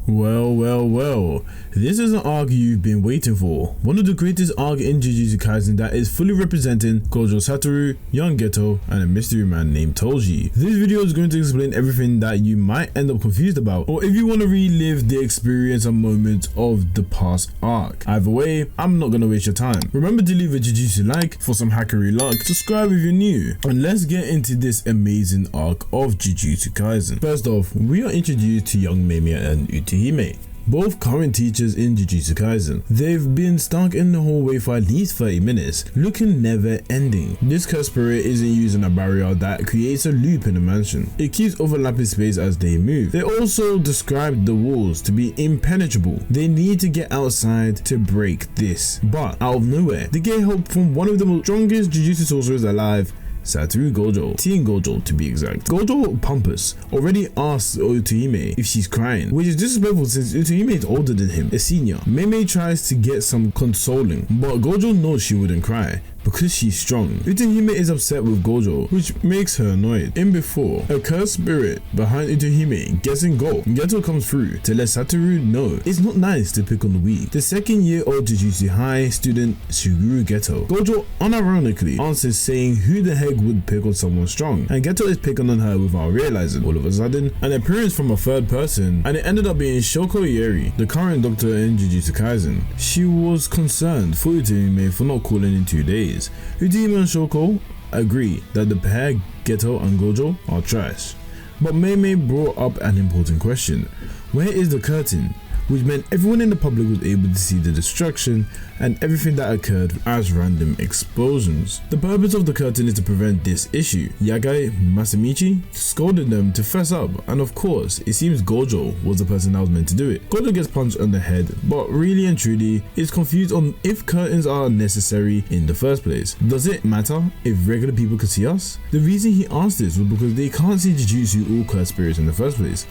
Well, this is an arc you've been waiting for. One of the greatest arcs in Jujutsu Kaisen that is fully representing Gojo Satoru, young Geto, and a mystery man named Toji. This video is going to explain everything that you might end up confused about, or if you want to relive the experience and moments of the past arc. Either way, I'm not going to waste your time. Remember to leave a Jujutsu like for some hackery luck, subscribe if you're new, and let's get into this amazing arc of Jujutsu Kaisen. First off, we are introduced to young Megumi and Utsuhime, both current teachers in Jujutsu Kaisen. They've been stuck in the hallway for at least 30 minutes, looking never ending. This cursed spirit isn't using a barrier that creates a loop in the mansion. It keeps overlapping space as they move. They also described the walls to be impenetrable. They need to get outside to break this, but out of nowhere, they get help from one of the strongest Jujutsu sorcerers alive, Satoru Gojo, Teen Gojo to be exact. Gojo Pompous already asks Utsuhime if she's crying, which is disrespectful since Utsuhime is older than him, a senior. Meme tries to get some consoling, but Gojo knows she wouldn't cry because she's strong. Utsuhime is upset with Gojo, which makes her annoyed. In before, a cursed spirit behind Utsuhime gets in goal. Geto comes through to let Satoru know it's not nice to pick on the weak. The second-year-old Jujutsu High student Shiguru Geto. Gojo unironically answers saying who the heck would pick on someone strong, and Geto is picking on her without realizing. All of a sudden, an appearance from a third person, and it ended up being Shoko Ieri, the current doctor in Jujutsu Kaisen. She was concerned for Utsuhime for not calling in 2 days. Utsuhime and Shoko agree that the pair Geto and Gojo are trash, but Meme brought up an important question: where is the curtain? Which meant everyone in the public was able to see the destruction and everything that occurred as random explosions. The purpose of the curtain is to prevent this issue. Yagai Masamichi scolded them to fess up, and of course, it seems Gojo was the person that was meant to do it. Gojo gets punched on the head, but really and truly is confused on if curtains are necessary in the first place. Does it matter if regular people could see us? The reason he asked this was because they can't see Jujutsu or cursed spirits in the first place.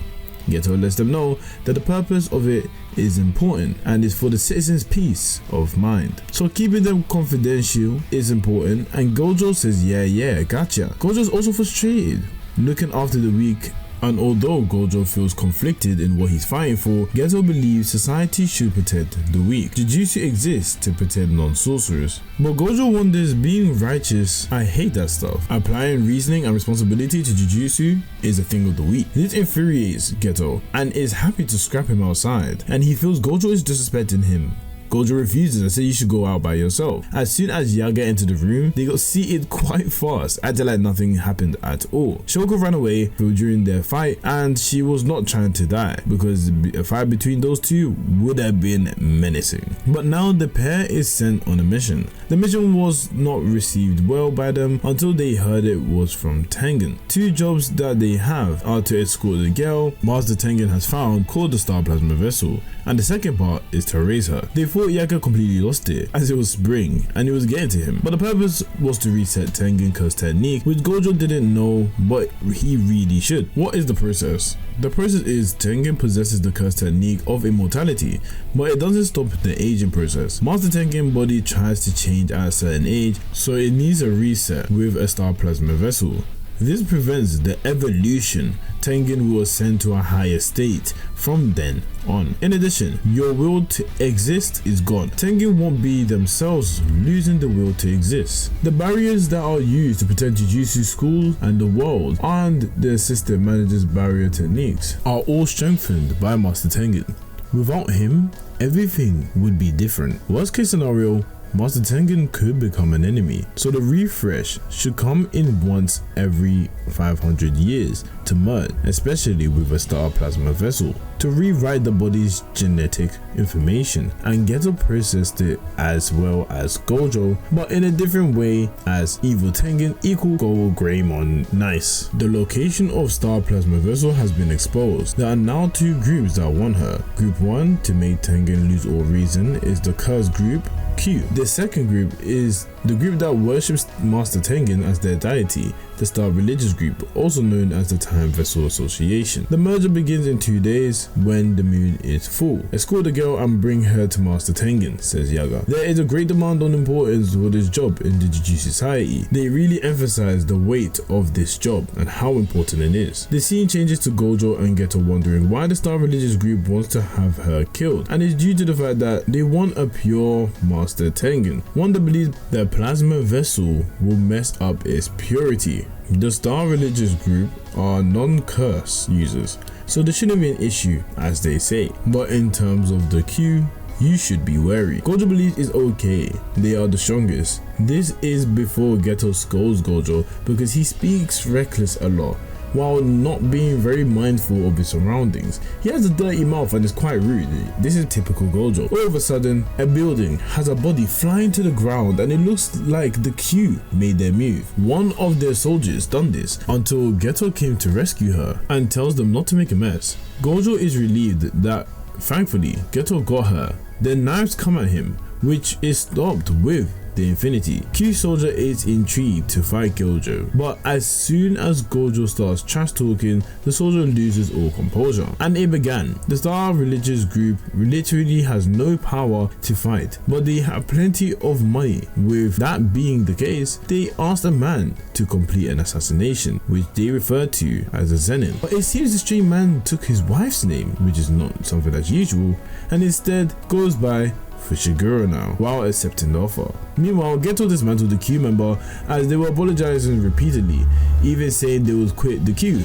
Geto lets them know that the purpose of it is important and is for the citizens' peace of mind. So keeping them confidential is important, and Gojo says yeah, gotcha. Gojo is also frustrated, looking after the weak, and although Gojo feels conflicted in what he's fighting for, Geto believes society should protect the weak. Jujutsu exists to protect non-sorcerers. But Gojo wonders, being righteous, I hate that stuff. Applying reasoning and responsibility to Jujutsu is a thing of the weak. This infuriates Geto and is happy to scrap him outside, and he feels Gojo is disrespecting him. Gojo refuses and says you should go out by yourself. As soon as Yaga entered the room, they got seated quite fast, acting like nothing happened at all. Shoko ran away during their fight, and she was not trying to die because a fight between those two would have been menacing. But now the pair is sent on a mission. The mission was not received well by them until they heard it was from Tengen. Two jobs that they have are to escort the girl Master Tengen has found called the Star Plasma Vessel, and the second part is to raise her. They thought Yaga completely lost it as it was spring and it was getting to him, but the purpose was to reset Tengen curse technique, which Gojo didn't know, but he really should. What is the process? The process is Tengen possesses the curse technique of immortality, but it doesn't stop the aging process. Master Tengen body tries to change at a certain age, so it needs a reset with a Star Plasma Vessel. This prevents the evolution. Tengen will ascend to a higher state from then on. In addition, your will to exist is gone. Tengen won't be themselves, losing the will to exist. The barriers that are used to protect Jujutsu school and the world and the assistant manager's barrier techniques are all strengthened by Master Tengen. Without him, everything would be different. Worst case scenario, Master Tengen could become an enemy, so the refresh should come in once every 500 years to merge, especially with a Star Plasma Vessel, to rewrite the body's genetic information, and Geto processed it as well as Gojo, but in a different way as Evil Tengen equal Go Greymon. Nice. The location of Star Plasma Vessel has been exposed. There are now two groups that want her. Group 1, to make Tengen lose all reason, is the Cursed Group Q. The second group is the group that worships Master Tengen as their deity, the Star Religious Group, also known as the Time Vessel Association. The merger begins in 2 days when the moon is full. Escort the girl and bring her to Master Tengen, says Yaga. There is a great demand on importance for this job in the Jujutsu Society. They really emphasize the weight of this job and how important it is. The scene changes to Gojo and Geto wondering why the Star Religious Group wants to have her killed, and it's due to the fact that they want a pure Master Tengen, one that believes the plasma vessel will mess up its purity. The Star Religious Group are non-curse users, so there shouldn't be an issue, as they say, but in terms of the Q, you should be wary. Gojo believes it's okay, they are the strongest. This is before Geto scolds Gojo because he speaks reckless a lot, while not being very mindful of his surroundings. He has a dirty mouth and is quite rude. This is typical Gojo. All of a sudden, a building has a body flying to the ground and it looks like the Q made their move. One of their soldiers done this until Geto came to rescue her and tells them not to make a mess. Gojo is relieved that thankfully Geto got her. Then knives come at him, which is stopped with the Infinity. Q Soldier is intrigued to fight Gojo, but as soon as Gojo starts trash talking, the soldier loses all composure. And it began. The Star Religious Group literally has no power to fight, but they have plenty of money. With that being the case, they asked a man to complete an assassination, which they refer to as a Zenin. But it seems the strange man took his wife's name, which is not something that's usual, and instead goes by Fushiguro now, while accepting the offer. Meanwhile, Geto dismantled the Q member as they were apologizing repeatedly, even saying they would quit the Q.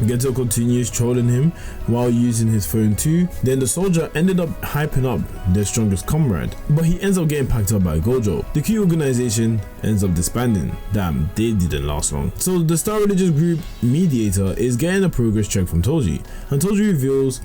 Geto continues trolling him while using his phone too. Then the soldier ended up hyping up their strongest comrade, but he ends up getting packed up by Gojo. The Q organization ends up disbanding. Damn, they didn't last long. So the Star Religious Group mediator is getting a progress check from Toji, and Toji reveals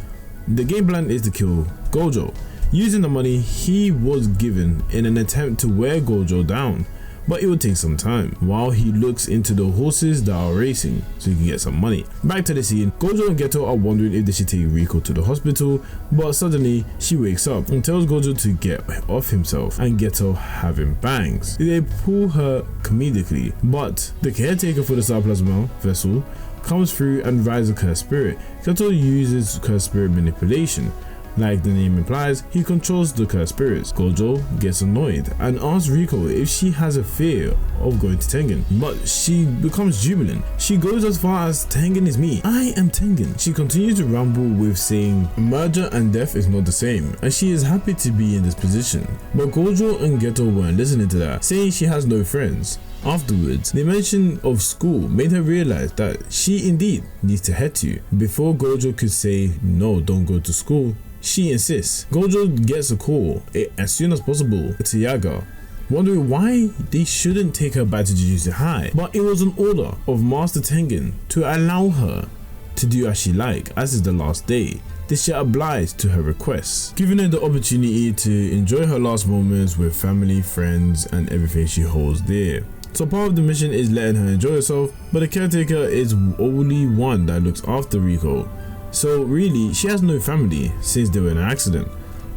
the game plan is to kill Gojo, using the money he was given in an attempt to wear Gojo down, but it would take some time while he looks into the horses that are racing so he can get some money. Back to the scene, Gojo and Geto are wondering if they should take Riko to the hospital, but suddenly she wakes up and tells Gojo to get off himself, and Geto having bangs. They pull her comedically, but the caretaker for the Star Plasma vessel comes through and rides a cursed spirit. Geto uses cursed spirit manipulation. Like the name implies, he controls the cursed spirits. Gojo gets annoyed and asks Riko if she has a fear of going to Tengen, but she becomes jubilant. She goes as far as Tengen is me. I am Tengen. She continues to ramble with saying murder and death is not the same, and she is happy to be in this position. But Gojo and Geto weren't listening to that, saying she has no friends. Afterwards, the mention of school made her realize that she indeed needs to head to. Before Gojo could say no, don't go to school, she insists. Gojo gets a call as soon as possible to Yaga, wondering why they shouldn't take her back to Jujutsu High, but it was an order of Master Tengen to allow her to do as she likes, as is the last day. This she obliged to her requests, giving her the opportunity to enjoy her last moments with family, friends, and everything she holds dear. So part of the mission is letting her enjoy herself, but the caretaker is only one that looks after Riko. So really, she has no family since they were in an accident.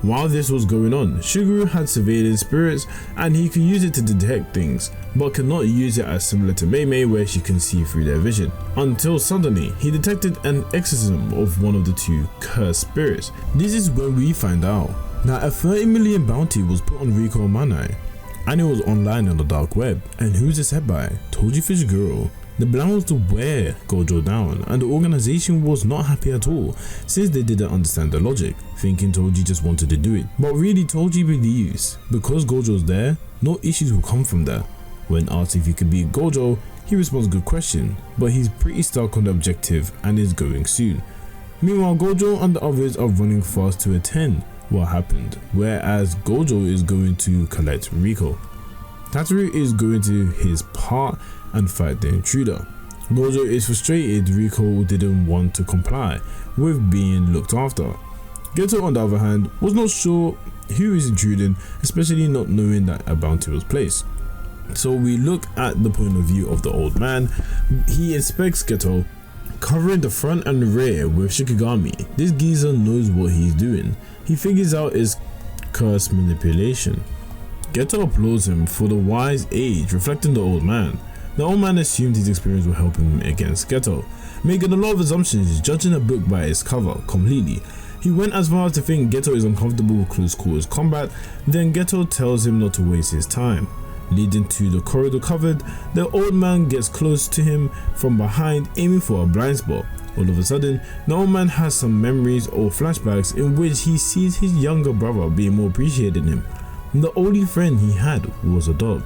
While this was going on, Shiguru had surveillance spirits and he could use it to detect things, but could not use it as similar to Mei where she can see through their vision. Until suddenly, he detected an exorcism of one of the two cursed spirits. This is when we find out that a 30 million bounty was put on Riko Amanai, and it was online on the dark web. And who's this head by? Toji Fushiguro. The plan was to wear Gojo down, and the organization was not happy at all since they didn't understand the logic, thinking Toji just wanted to do it. But really Toji believes because Gojo's there, no issues will come from that. When asked if he could beat Gojo, he responds good question, but he's pretty stuck on the objective and is going soon. Meanwhile, Gojo and the others are running fast to attend what happened, whereas Gojo is going to collect Riko. Satoru is going to his part and fight the intruder. Gojo is frustrated Riko didn't want to comply with being looked after. Geto on the other hand was not sure who is intruding, especially not knowing that a bounty was placed. So we look at the point of view of the old man. He inspects Geto, covering the front and the rear with Shikigami. This geezer knows what he's doing. He figures out his curse manipulation. Geto applauds him for the wise age, reflecting the old man. The old man assumed his experience would help him against Geto, making a lot of assumptions, judging a book by its cover completely. He went as far as to think Geto is uncomfortable with close quarters combat, then Geto tells him not to waste his time. Leading to the corridor covered, the old man gets close to him from behind, aiming for a blind spot. All of a sudden, the old man has some memories or flashbacks in which he sees his younger brother being more appreciated than him. The only friend he had was a dog,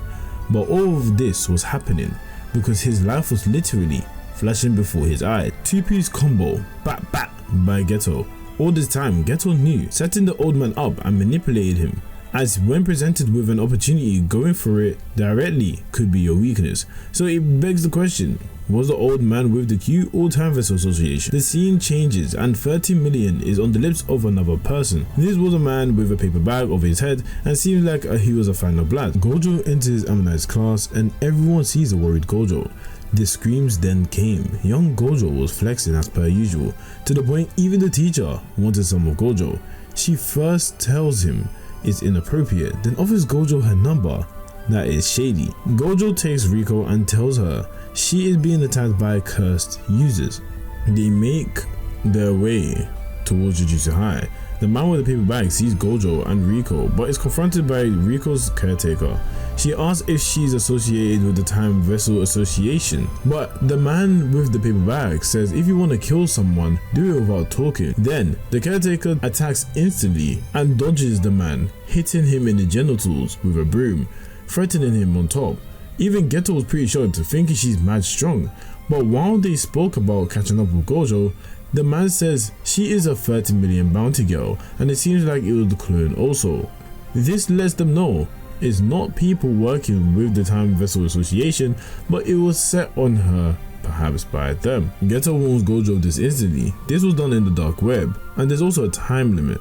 but all of this was happening because his life was literally flashing before his eyes. Two-piece combo, bat bat, by Geto. All this time, Geto knew, setting the old man up and manipulated him, as when presented with an opportunity, going for it directly could be your weakness. So it begs the question, was the old man with the Q or Time Vessel Association? The scene changes and 30 million is on the lips of another person. This was a man with a paper bag over his head and seems like he was a fan of blood. Gojo enters Amanai's class and everyone sees a worried Gojo. The screams then came. Young Gojo was flexing as per usual, to the point even the teacher wanted some of Gojo. She first tells him it's inappropriate, then offers Gojo her number. That is shady. Gojo takes Riko and tells her she is being attacked by cursed users. They make their way towards Jujutsu High. The man with the paper bag sees Gojo and Riko, but is confronted by Riko's caretaker. She asks if she's associated with the Time Vessel Association, but the man with the paper bag says if you want to kill someone, do it without talking. Then the caretaker attacks instantly and dodges the man, hitting him in the genitals with a broom, threatening him on top. Even Geto was pretty shocked, thinking she's mad strong, but while they spoke about catching up with Gojo, the man says she is a 30 million bounty girl and it seems like it was the clone also. This lets them know it's not people working with the Time Vessel Association, but it was set on her, perhaps by them. Geto warns Gojo of this instantly. This was done in the dark web, and there's also a time limit.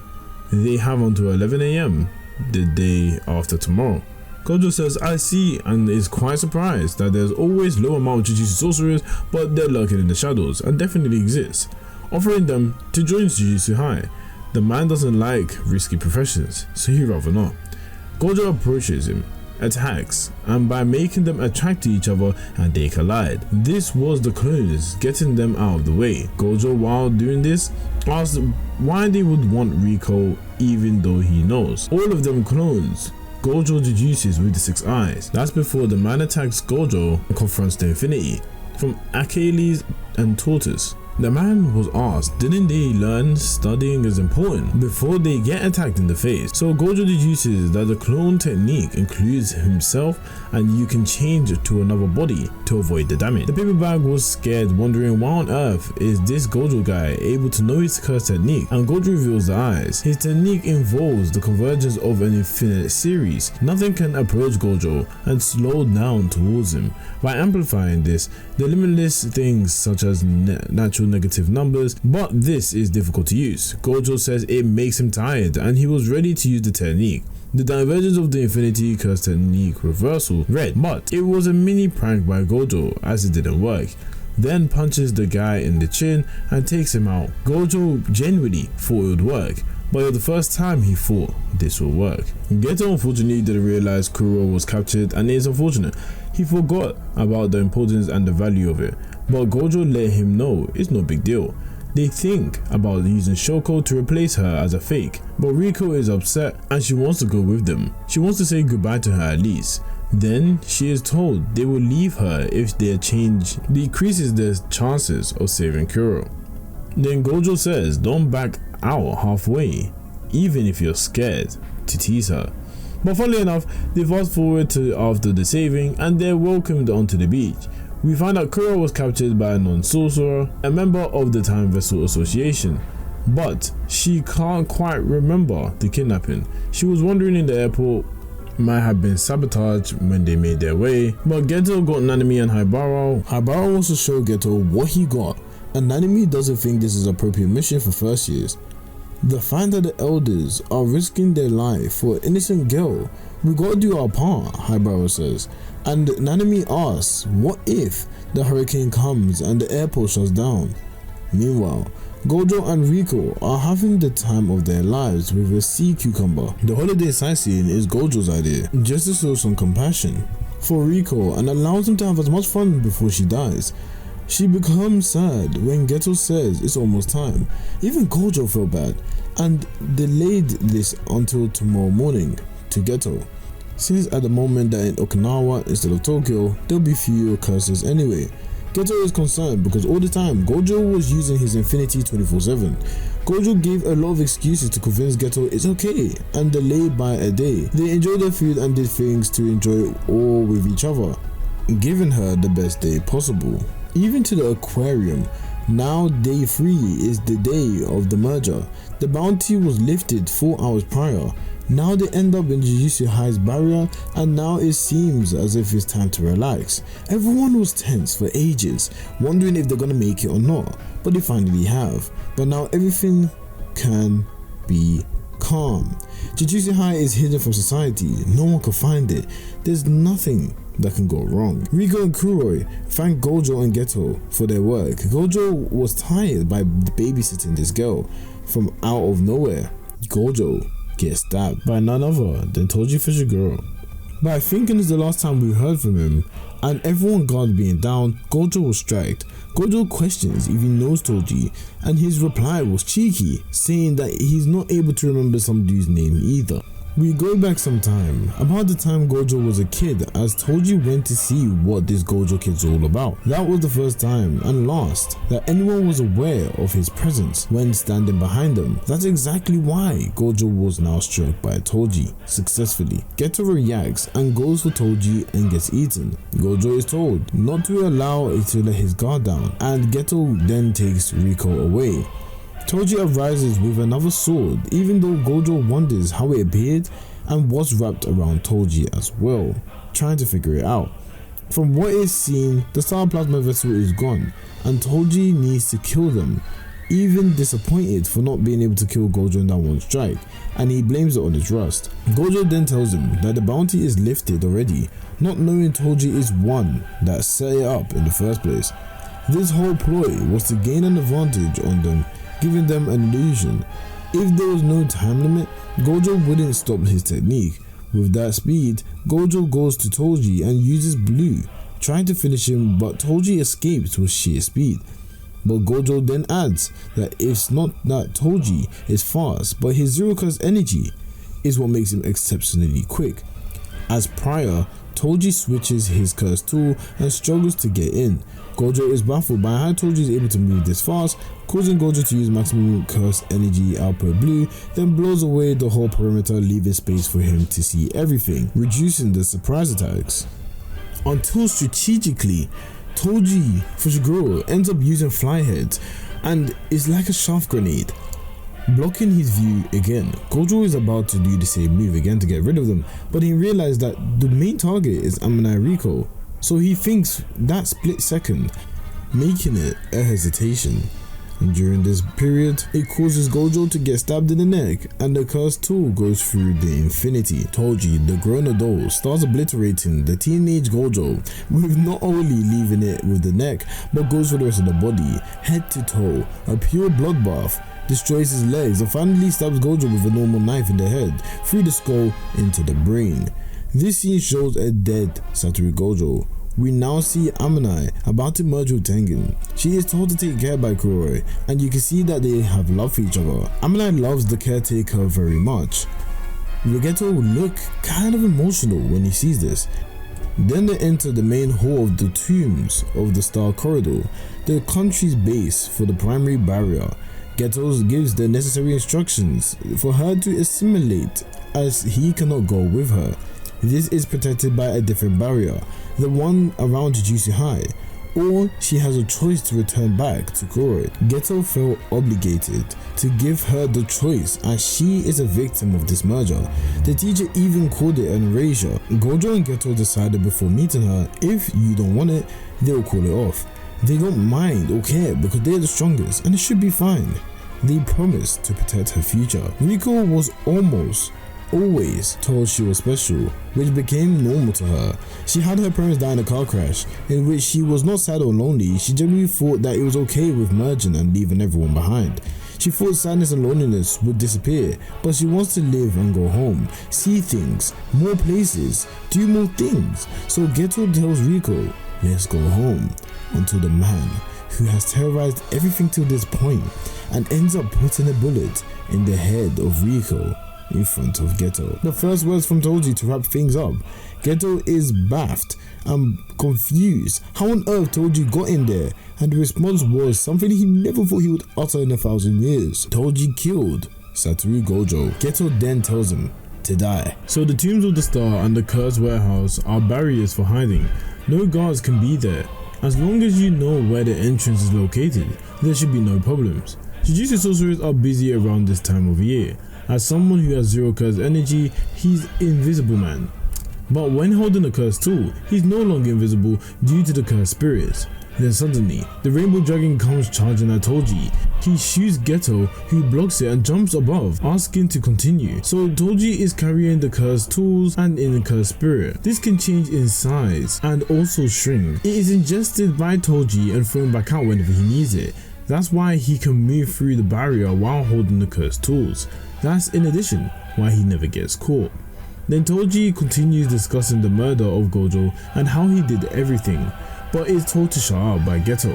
They have until 11 AM the day after tomorrow. Gojo says I see and is quite surprised that there's always low amount of Jujutsu sorcerers, but they're lurking in the shadows and definitely exist, offering them to join Jujutsu High. The man doesn't like risky professions, so he'd rather not. Gojo approaches him, attacks, and by making them attract to each other and they collide. This was the clones getting them out of the way. Gojo, while doing this, asks why they would want Riko even though he knows. All of them clones. Gojo deduces with the 6 eyes. That's before the man attacks Gojo and confronts the Infinity from Achilles and Tortoise. The man was asked, didn't they learn studying is important before they get attacked in the face? So Gojo deduces that the clone technique includes himself and you can change to another body to avoid the damage. The paper bag was scared, wondering why on earth is this Gojo guy able to know his curse technique, and Gojo reveals the eyes. His technique involves the convergence of an infinite series. Nothing can approach Gojo and slow down towards him. By amplifying this, the limitless things such as natural negative numbers, but this is difficult to use. Gojo says it makes him tired and he was ready to use the technique. The divergence of the infinity curse technique reversal read, but it was a mini prank by Gojo as it didn't work. Then punches the guy in the chin and takes him out. Gojo genuinely thought it would work, but it was the first time he thought this would work. Geto unfortunately didn't realize Kuro was captured, and it is unfortunate. He forgot about the importance and the value of it, but Gojo let him know it's no big deal. They think about using Shoko to replace her as a fake, but Riko is upset and she wants to go with them. She wants to say goodbye to her at least. Then she is told they will leave her if their change decreases their chances of saving Kuro. Then Gojo says don't back out halfway, even if you're scared, to tease her. But funnily enough, they fast forward to after the saving and they're welcomed onto the beach. We find out Kuro was captured by a non-sorcerer, a member of the Time Vessel Association, but she can't quite remember the kidnapping. She was wandering in the airport, might have been sabotaged when they made their way, but Geto got Nanami and Haibara. Haibara wants to show Geto what he got, and Nanami doesn't think this is an appropriate mission for first years. The fact that the elders are risking their life for an innocent girl, we gotta do our part, Haibara says. And Nanami asks, what if the hurricane comes and the airport shuts down? Meanwhile, Gojo and Riko are having the time of their lives with a sea cucumber. The holiday sightseeing is Gojo's idea, just to show some compassion. for Riko and allows him to have as much fun before she dies. She becomes sad when Geto says it's almost time. Even Gojo felt bad and delayed this until tomorrow morning to Geto, since at the moment that in Okinawa instead of Tokyo there'll be fewer curses anyway. Geto is concerned because all the time Gojo was using his infinity 24/7. Gojo gave a lot of excuses to convince Geto it's okay and delayed by a day. They enjoyed their food and did things to enjoy all with each other, giving her the best day possible. Even to the aquarium. Now day 3 is the day of the merger. The bounty was lifted 4 hours prior. Now they end up in Jujutsu High's barrier and now it seems as if it's time to relax. Everyone was tense for ages, wondering if they're gonna make it or not, but they finally have. But now everything can be calm. Jujutsu High is hidden from society, no one can find it. There's nothing that can go wrong. Riko and Kuroi thank Gojo and Geto for their work. Gojo was tired by babysitting this girl from out of nowhere. Gojo gets stabbed by none other than Toji Fushiguro. But I think it is the last time we heard from him, and everyone guard being down, Gojo was striked. Gojo questions if he knows Toji, and his reply was cheeky, saying that he's not able to remember some dude's name either. We go back some time, about the time Gojo was a kid, as Toji went to see what this Gojo kid's all about. That was the first time and last that anyone was aware of his presence when standing behind them. That's exactly why Gojo was now struck by Toji successfully. Geto reacts and goes for Toji and gets eaten. Gojo is told not to allow it to let his guard down, and Geto then takes Riko away. Toji arises with another sword, even though Gojo wonders how it appeared and what's wrapped around Toji as well, trying to figure it out. From what is seen, the Star Plasma vessel is gone and Toji needs to kill them, even disappointed for not being able to kill Gojo in that one strike, and he blames it on his rust. Gojo then tells him that the bounty is lifted already, not knowing Toji is one that set it up in the first place. This whole ploy was to gain an advantage on them, giving them an illusion. If there was no time limit, Gojo wouldn't stop his technique. With that speed, Gojo goes to Toji and uses blue, trying to finish him, but Toji escapes with sheer speed. But Gojo then adds that it's not that Toji is fast, but his zero curse energy is what makes him exceptionally quick. As prior, Toji switches his curse tool and struggles to get in. Gojo is baffled by how Toji is able to move this fast, causing Gojo to use maximum curse energy output blue, then blows away the whole perimeter, leaving space for him to see everything, reducing the surprise attacks. Until strategically, Toji Fushiguro ends up using fly heads and it's like a shaft grenade, blocking his view again. Gojo is about to do the same move again to get rid of them, but he realized that the main target is Amanai Riko, so he thinks that split second, making it a hesitation. And during this period, it causes Gojo to get stabbed in the neck and the curse tool goes through the infinity. Toji, the grown adult, starts obliterating the teenage Gojo, with not only leaving it with the neck, but goes for the rest of the body, head to toe, a pure bloodbath, destroys his legs and finally stabs Gojo with a normal knife in the head, through the skull into the brain. This scene shows a dead Satoru Gojo. We now see Amanai about to merge with Tengen. She is told to take care by Kuroi, and you can see that they have love for each other. Amanai loves the caretaker very much. Geto will look kind of emotional when he sees this. Then they enter the main hall of the tombs of the Star Corridor, the country's base for the primary barrier. Geto gives the necessary instructions for her to assimilate, as he cannot go with her. This is protected by a different barrier, the one around Jujutsu High, or she has a choice to return back to Kuroi. Geto felt obligated to give her the choice as she is a victim of this merger. The teacher even called it an erasure. Gojo and Geto decided before meeting her, if you don't want it, they'll call it off. They don't mind or care because they're the strongest and it should be fine. They promised to protect her future. Riko was always told she was special, which became normal to her. She had her parents die in a car crash, in which she was not sad or lonely. She generally thought that it was okay with merging and leaving everyone behind. She thought sadness and loneliness would disappear, but she wants to live and go home, see things, more places, do more things. So Geto tells Riko, let's go home, until the man who has terrorized everything till this point and ends up putting a bullet in the head of Riko in front of Geto. The first words from Toji to wrap things up. Geto is baffed and confused how on earth Toji got in there, and the response was something he never thought he would utter in 1,000 years. Toji killed Satoru Gojo. Geto then tells him to die. So the tombs of the star and the cursed warehouse are barriers for hiding. No guards can be there. As long as you know where the entrance is located, there should be no problems. Jujutsu sorcerers are busy around this time of year. As someone who has zero cursed energy, he's Invisible Man. But when holding a cursed tool, he's no longer invisible due to the cursed spirits. Then suddenly, the rainbow dragon comes charging at Toji. He shoots Geto, who blocks it and jumps above, asking to continue. So Toji is carrying the cursed tools and in the cursed spirit. This can change in size and also shrink. It is ingested by Toji and thrown back out whenever he needs it. That's why he can move through the barrier while holding the cursed tools. That's in addition why he never gets caught. Then Toji continues discussing the murder of Gojo and how he did everything, but is told to shut up by Geto.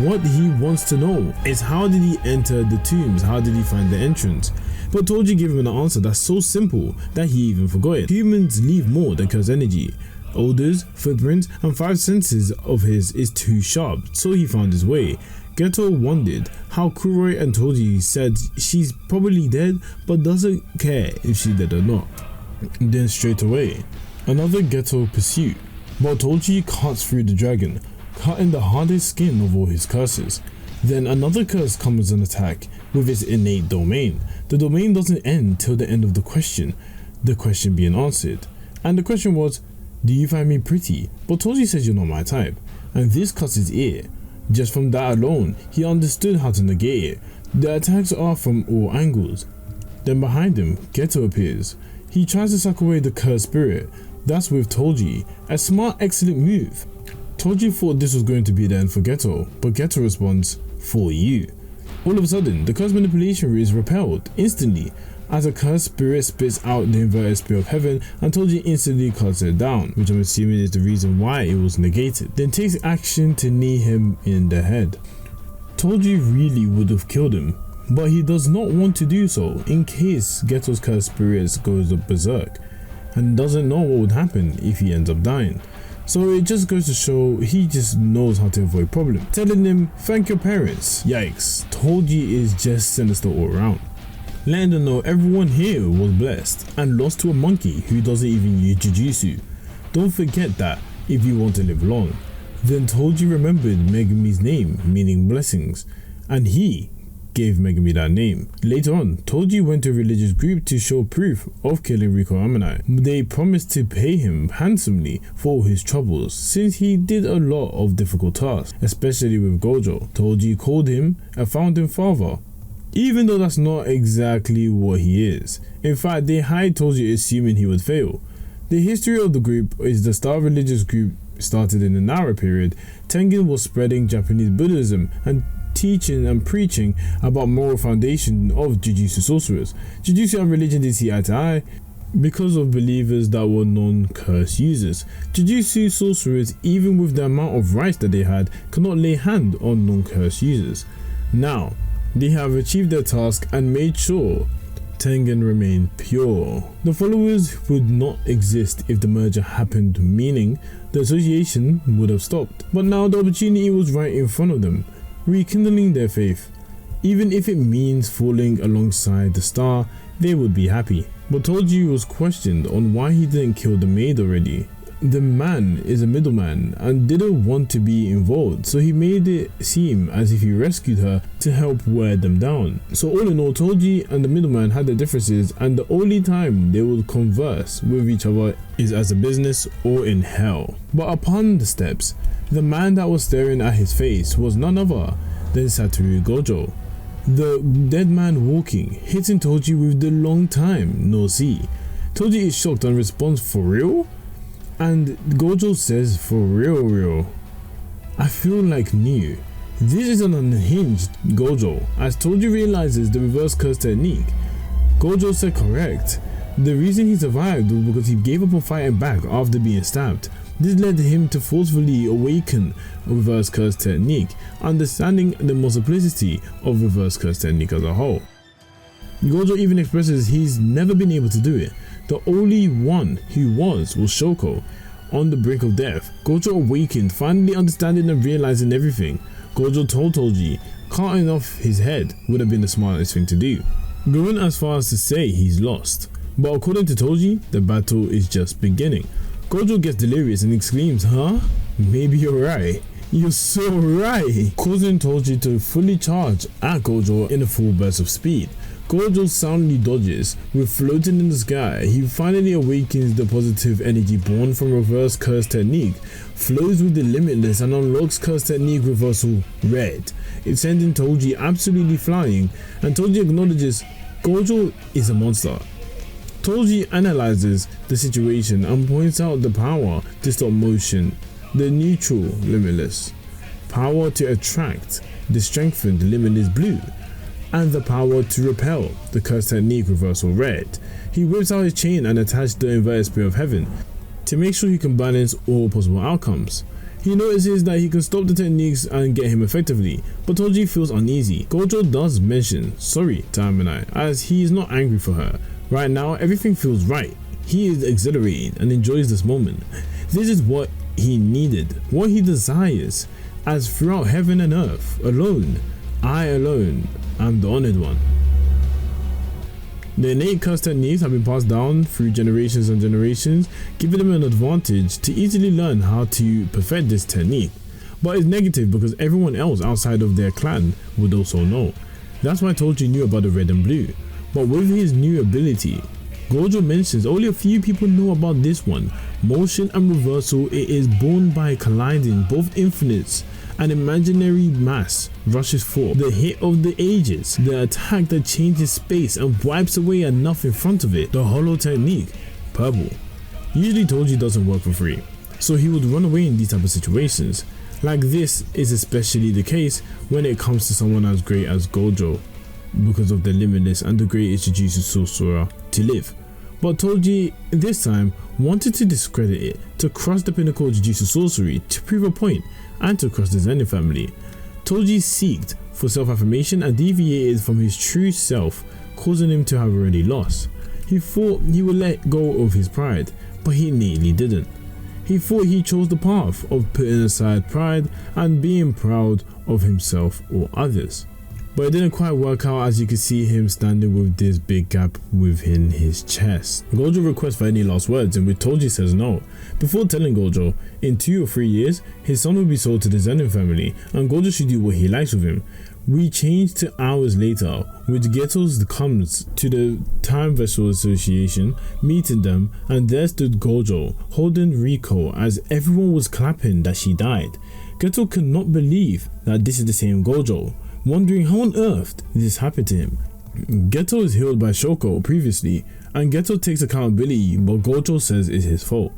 What he wants to know is how did he enter the tombs, how did he find the entrance? But Toji gave him an answer that's so simple that he even forgot it. Humans leave more than cursed energy. Odors, footprints, and 5 senses of his is too sharp, so he found his way. Geto wondered how Kuroi and Toji said she's probably dead but doesn't care if she's dead or not. Then straight away, another Geto pursuit, but Toji cuts through the dragon, cutting the hardest skin of all his curses. Then another curse comes as an attack with its innate domain. The domain doesn't end till the end of the question being answered. And the question was, do you find me pretty? But Toji says you're not my type, and this cuts his ear. Just from that alone, he understood how to negate it. The attacks are from all angles. Then behind him, Geto appears. He tries to suck away the cursed spirit. That's with Toji. A smart, excellent move. Toji thought this was going to be the end for Geto, but Geto responds, for you. All of a sudden, the cursed manipulation is repelled instantly as a cursed spirit spits out the inverted spear of heaven, and Toji instantly cuts it down, which I'm assuming is the reason why it was negated. Then takes action to knee him in the head. Toji really would have killed him, but he does not want to do so in case Geto's cursed spirit goes berserk, and doesn't know what would happen if he ends up dying. So it just goes to show he just knows how to avoid problems. Telling him, thank your parents. Yikes, Toji is just sinister all around. Letting them know everyone here was blessed and lost to a monkey who doesn't even use Jujutsu. Don't forget that if you want to live long. Then Toji remembered Megumi's name, meaning blessings, and he gave Megumi that name. Later on, Toji went to a religious group to show proof of killing Riko Amanai. They promised to pay him handsomely for all his troubles, since he did a lot of difficult tasks, especially with Gojo. Toji called him a founding father, even though that's not exactly what he is. In fact, they hired Toji assuming he would fail. The history of the group is the Star religious group started in the Nara period. Tengen was spreading Japanese Buddhism and teaching and preaching about moral foundation of Jujutsu sorcerers. Jujutsu and religion did see eye to eye because of believers that were non-curse users. Jujutsu sorcerers, even with the amount of rights that they had, could not lay hand on non-curse users. Now, they have achieved their task and made sure Tengen remained pure. The followers would not exist if the merger happened, meaning the association would have stopped. But now the opportunity was right in front of them, rekindling their faith. Even if it means falling alongside the star, they would be happy. But Toji was questioned on why he didn't kill the maid already. The man is a middleman and didn't want to be involved, so he made it seem as if he rescued her to help wear them down. So all in all, Toji and the middleman had their differences, and the only time they would converse with each other is as a business or in hell. But upon the steps, the man that was staring at his face was none other than Satoru Gojo. The dead man walking, hitting Toji with the long time no see. Toji is shocked and responds, for real? And Gojo says, for real. I feel like new. This is an unhinged Gojo, as Toji realizes the reverse curse technique. Gojo said correct. The reason he survived was because he gave up on fighting back after being stabbed. This led him to forcefully awaken a reverse curse technique, understanding the multiplicity of reverse curse technique as a whole. Gojo even expresses he's never been able to do it. The only one who was Shoko. On the brink of death, Gojo awakened, finally understanding and realizing everything. Gojo told Toji cutting off his head would have been the smartest thing to do, going as far as to say he's lost. But according to Toji, the battle is just beginning. Gojo gets delirious and exclaims, "Huh? Maybe you're right. You're so right," causing Toji to fully charge at Gojo in a full burst of speed. Gojo soundly dodges. With floating in the sky, he finally awakens the positive energy born from reverse curse technique, flows with the limitless and unlocks curse technique reversal red. It's sending Toji absolutely flying, and Toji acknowledges Gojo is a monster. Toji analyzes the situation and points out the power to stop motion, the neutral limitless, power to attract, the strengthened limitless blue, and the power to repel, the curse technique reversal red. He whips out his chain and attaches the inverted spear of heaven to make sure he can balance all possible outcomes. He notices that he can stop the techniques and get him effectively, but Toji feels uneasy. Gojo does mention sorry to Amanai, as he is not angry for her. Right now, everything feels right. He is exhilarated and enjoys this moment. This is what he needed, what he desires, as throughout heaven and earth, alone, I alone am the honored one. The innate curse techniques have been passed down through generations and generations, giving them an advantage to easily learn how to perfect this technique. But it's negative because everyone else outside of their clan would also know. That's why Toji knew about the red and blue. But with his new ability, Gojo mentions only a few people know about this one. Motion and reversal, it is born by colliding both infinites. An imaginary mass rushes forth, the hit of the ages, the attack that changes space and wipes away enough in front of it, the hollow technique, purple. Usually Toji doesn't work for free, so he would run away in these type of situations. Like this is especially the case when it comes to someone as great as Gojo, because of the limitless and the greatest Jujutsu sorcerer to live. But Toji this time wanted to discredit it, to crush the pinnacle of Jujutsu sorcery, to prove a point, and to crush the Zenin family. Toji sought for self-affirmation and deviated from his true self, causing him to have already lost. He thought he would let go of his pride, but he innately didn't. He thought he chose the path of putting aside pride and being proud of himself or others. But it didn't quite work out, as you can see him standing with this big gap within his chest. Gojo requests for any last words, in which Toji says no, before telling Gojo in 2 or 3 years his son will be sold to the Zenin family and Gojo should do what he likes with him. We change to hours later, which Geto comes to the Time Vessel Association, meeting them, and there stood Gojo holding Riko as everyone was clapping that she died. Geto could not believe that this is the same Gojo, wondering how on earth this happened to him. Geto is healed by Shoko previously, and Geto takes accountability, but Gojo says it's his fault.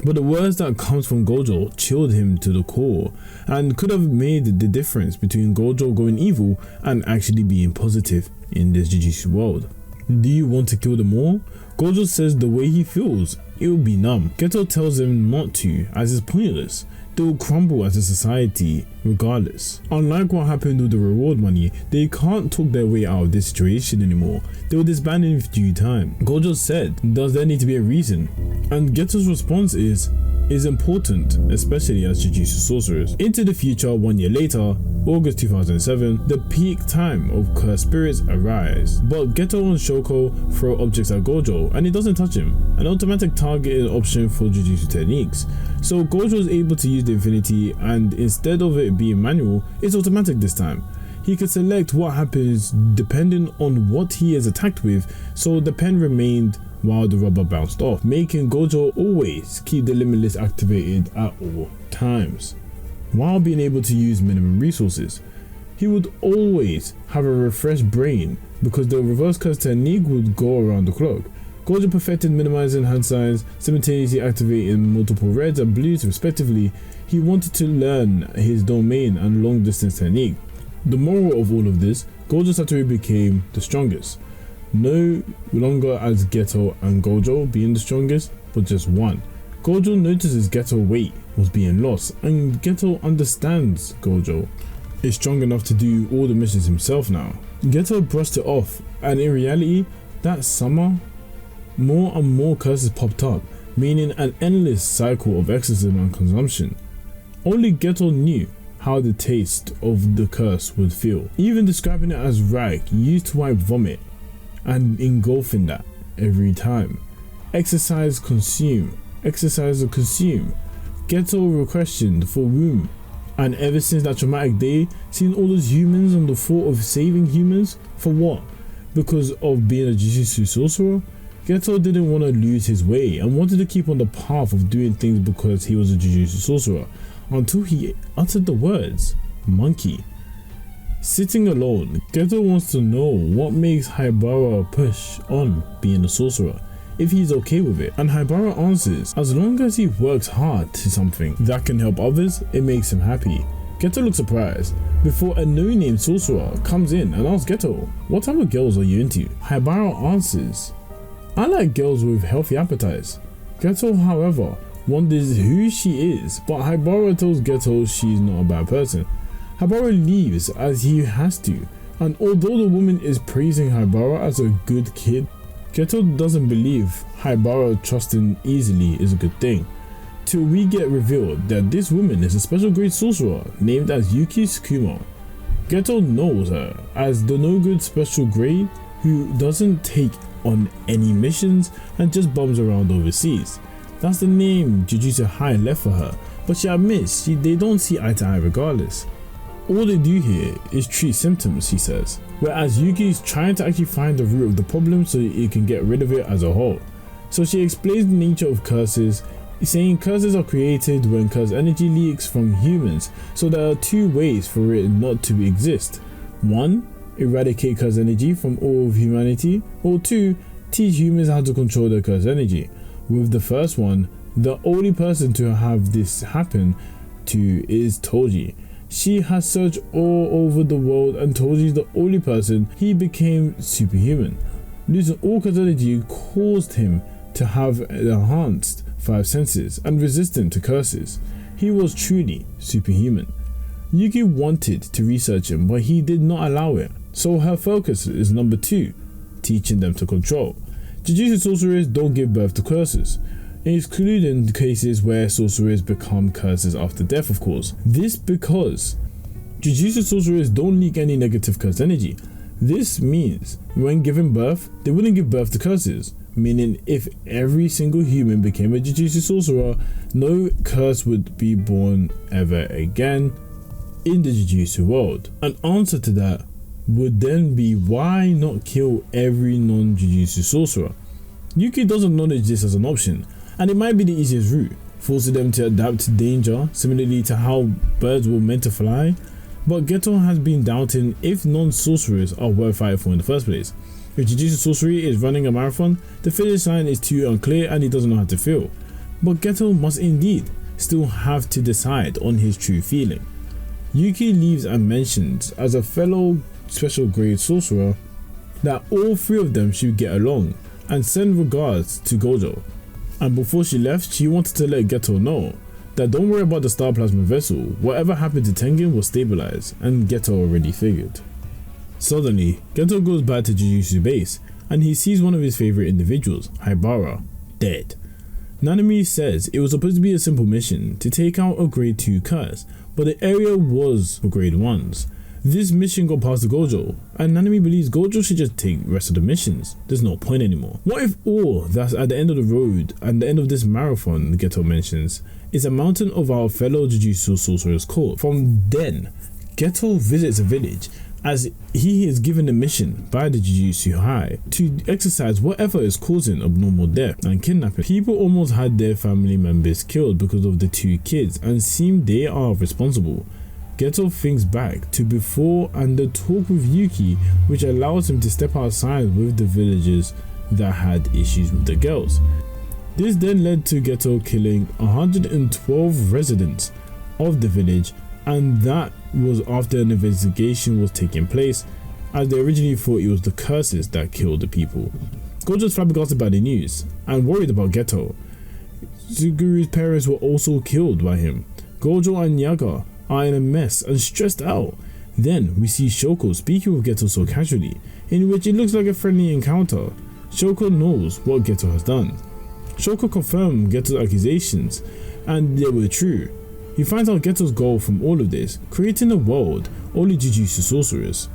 But the words that comes from Gojo chilled him to the core, and could have made the difference between Gojo going evil and actually being positive in this Jujutsu world. Do you want to kill them all? Gojo says the way he feels, it will be numb. Geto tells him not to, as it's pointless. They will crumble as a society regardless. Unlike what happened with the reward money, they can't talk their way out of this situation anymore. They will disband in due time. Gojo said, does there need to be a reason? And Geto's response is important, especially as Jujutsu sorcerers. Into the future, 1 year later, August 2007, the peak time of cursed spirits arise. But Geto and Shoko throw objects at Gojo and it doesn't touch him. An automatic targeted option for Jujutsu techniques. So Gojo is able to use the infinity, and instead of it being manual, it's automatic this time. He can select what happens depending on what he is attacked with, so the pen remained while the rubber bounced off, making Gojo always keep the limitless activated at all times, while being able to use minimum resources. He would always have a refreshed brain because the reverse curse technique would go around the clock. Gojo perfected minimizing hand signs, simultaneously activating multiple reds and blues respectively. he wanted to learn his domain and long distance technique. The moral of all of this, Gojo Satoru became the strongest. No longer as Geto and Gojo being the strongest, but just one. Gojo notices Geto weight was being lost, and Geto understands Gojo is strong enough to do all the missions himself now. Geto brushed it off, and in reality, that summer, more and more curses popped up, meaning an endless cycle of exorcism and consumption. Only Geto knew how the taste of the curse would feel, even describing it as rag used to wipe vomit and engulfing that every time. Exercise, consume, exercise or consume. Geto questioned for whom, and ever since that traumatic day, seeing all those humans and the thought of saving humans, for what? Because of being a Jujutsu sorcerer? Geto didn't want to lose his way and wanted to keep on the path of doing things because he was a Jujutsu sorcerer, until he uttered the words, monkey. Sitting alone, Geto wants to know what makes Haibara push on being a sorcerer, if he's okay with it, and Haibara answers, as long as he works hard to something that can help others, it makes him happy. Geto looks surprised before a no-name sorcerer comes in and asks Geto, what type of girls are you into? Haibara answers, I like girls with healthy appetites. Geto, however, wonders who she is, but Haibara tells Geto she's not a bad person. Haibara leaves as he has to, and although the woman is praising Haibara as a good kid, Geto doesn't believe Haibara trusting easily is a good thing, till we get revealed that this woman is a special grade sorcerer named as Yuki Tsukuma. Geto knows her as the no good special grade who doesn't take on any missions and just bums around overseas. That's the name Jujutsu High left for her, but she admits they don't see eye to eye regardless. All they do here is treat symptoms, she says, whereas Yuki is trying to actually find the root of the problem so it can get rid of it as a whole. So she explains the nature of curses, saying curses are created when curse energy leaks from humans, so there are two ways for it not to exist. One, eradicate curse energy from all of humanity, or two, teach humans how to control their curse energy. With the first one, the only person to have this happen to is Toji. She has searched all over the world and Toji is the only person. He became superhuman. Losing all curse energy caused him to have enhanced 5 senses and resistant to curses. He was truly superhuman. Yuki wanted to research him, but he did not allow it. So her focus is number 2, teaching them to control. Jujutsu sorcerers don't give birth to curses, excluding cases where sorcerers become curses after death, of course. This because Jujutsu sorcerers don't leak any negative curse energy. This means when giving birth, they wouldn't give birth to curses, meaning if every single human became a Jujutsu sorcerer, no curse would be born ever again in the Jujutsu world. An answer to that would then be, why not kill every non-Jujutsu sorcerer? Yuki doesn't acknowledge this as an option, and it might be the easiest route, forcing them to adapt to danger, similarly to how birds were meant to fly. But Geto has been doubting if non-sorcerers are worth fighting for in the first place. If Jujutsu sorcery is running a marathon, the finish line is too unclear and he doesn't know how to feel. But Geto must indeed still have to decide on his true feeling. Yuki leaves and mentions, as a fellow special grade sorcerer, that all 3 of them should get along and send regards to Gojo. And before she left, she wanted to let Geto know that don't worry about the star plasma vessel, whatever happened to Tengen will stabilize, and Geto already figured. Suddenly, Geto goes back to Jujutsu base and he sees one of his favorite individuals, Haibara, dead. Nanami says it was supposed to be a simple mission to take out a grade 2 curse, but the area was for grade 1s. This mission got past the Gojo, and Nanami believes Gojo should just take the rest of the missions. There's no point anymore. What if all that's at the end of the road and the end of this marathon, Geto mentions, is a mountain of our fellow Jujutsu sorcerers court? From then, Geto visits a village as he is given a mission by the Jujutsu High to exercise whatever is causing abnormal death and kidnapping. People almost had their family members killed because of the 2 kids and seem they are responsible. Geto thinks back to before and the talk with Yuki, which allows him to step outside with the villagers that had issues with the girls. This then led to Geto killing 112 residents of the village, and that was after an investigation was taking place, as they originally thought it was the curses that killed the people. Gojo's flabbergasted by the news and worried about Geto. Suguru's parents were also killed by him. Gojo and Yaga are in a mess and stressed out. Then we see Shoko speaking with Geto so casually, in which it looks like a friendly encounter. Shoko knows what Geto has done. Shoko confirmed Geto's accusations, and they were true. He finds out Geto's goal from all of this, creating a world only Jujutsu sorcerers.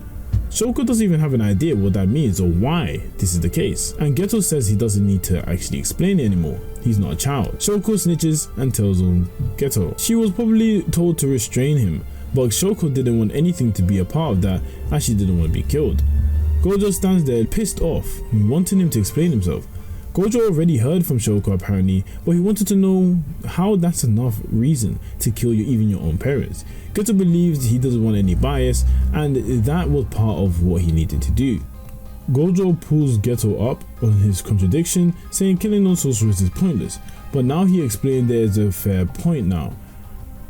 Shoko doesn't even have an idea what that means or why this is the case, and Geto says he doesn't need to actually explain it anymore. He's not a child. Shoko snitches and tells on Geto. She was probably told to restrain him, but Shoko didn't want anything to be a part of that, as she didn't want to be killed. Gojo stands there pissed off, wanting him to explain himself. Gojo already heard from Shoko apparently, but he wanted to know how that's enough reason to kill even your own parents. Geto believes he doesn't want any bias, and that was part of what he needed to do. Gojo pulls Geto up on his contradiction, saying killing non-sorcerers is pointless, but now he explained there's a fair point now,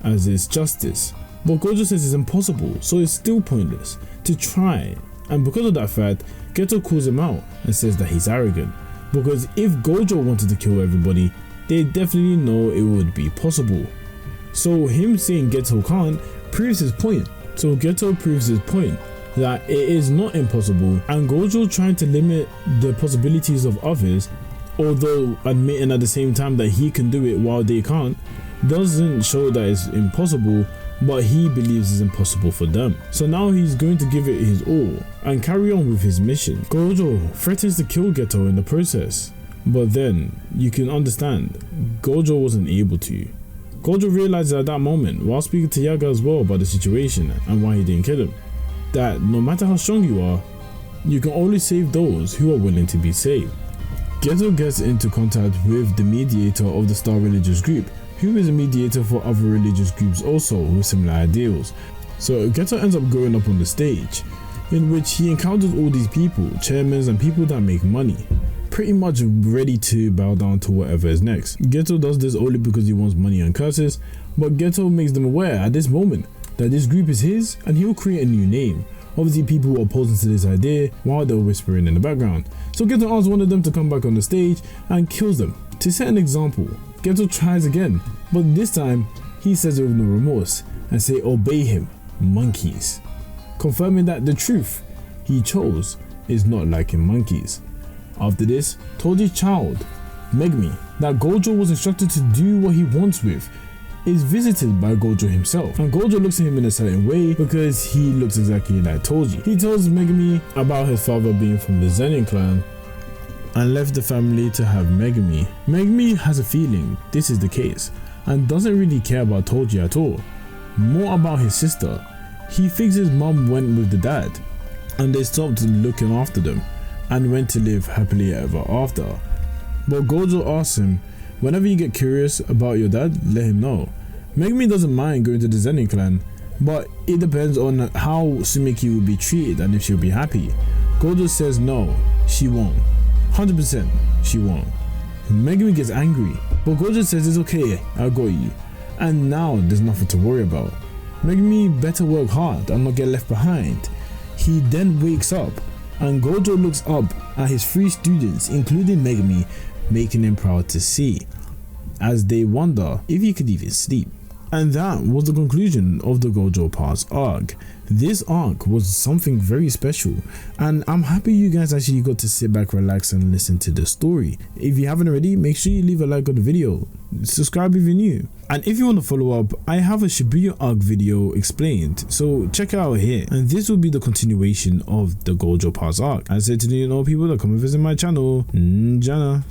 as it's justice. But Gojo says it's impossible, so it's still pointless to try, and because of that fact, Geto calls him out and says that he's arrogant. Because if Gojo wanted to kill everybody, they definitely know it would be possible. So him saying Geto can't proves his point. So Geto proves his point that it is not impossible, and Gojo trying to limit the possibilities of others, although admitting at the same time that he can do it while they can't, doesn't show that it's impossible, but he believes it's impossible for them. So now he's going to give it his all and carry on with his mission. Gojo threatens to kill Geto in the process, but then you can understand Gojo wasn't able to. Gojo realizes at that moment, while speaking to Yaga as well about the situation and why he didn't kill him, that no matter how strong you are, you can only save those who are willing to be saved. Geto gets into contact with the mediator of the Star religious group, who is a mediator for other religious groups also with similar ideals. So Geto ends up going up on the stage, in which he encounters all these people, chairmen and people that make money, pretty much ready to bow down to whatever is next. Geto does this only because he wants money and curses, but Geto makes them aware at this moment that this group is his and he'll create a new name. Obviously people were opposing to this idea while they were whispering in the background. So Geto asks one of them to come back on the stage and kills them. To set an example, Geto tries again, but this time he says it with no remorse and say obey him, monkeys, confirming that the truth he chose is not liking monkeys. After this, Toji's child, Megumi, that Gojo was instructed to do what he wants with, is visited by Gojo himself, and Gojo looks at him in a certain way because he looks exactly like Toji. He tells Megumi about his father being from the Zenin clan and left the family to have Megumi. Megumi has a feeling this is the case and doesn't really care about Toji at all, more about his sister. He thinks his mom went with the dad and they stopped looking after them and went to live happily ever after. But Gojo asks him, whenever you get curious about your dad, let him know. Megumi doesn't mind going to the Zenin clan, but it depends on how Sumiki will be treated and if she'll be happy. Gojo says no, she won't. 100% she won't. Megumi gets angry, but Gojo says it's okay, I got you, and now there's nothing to worry about. Megumi better work hard and not get left behind. He then wakes up and Gojo looks up at his 3 students, including Megumi, making him proud to see, as they wonder if he could even sleep. And that was the conclusion of the Gojo Pass arc. This arc was something very special, and I'm happy you guys actually got to sit back, relax and listen to the story. If you haven't already, make sure you leave a like on the video, subscribe if you're new, and if you want to follow up, I have a Shibuya arc video explained, so check it out here. And this will be the continuation of the Gojo Pass arc. I said to the people that come and visit my channel, Jana.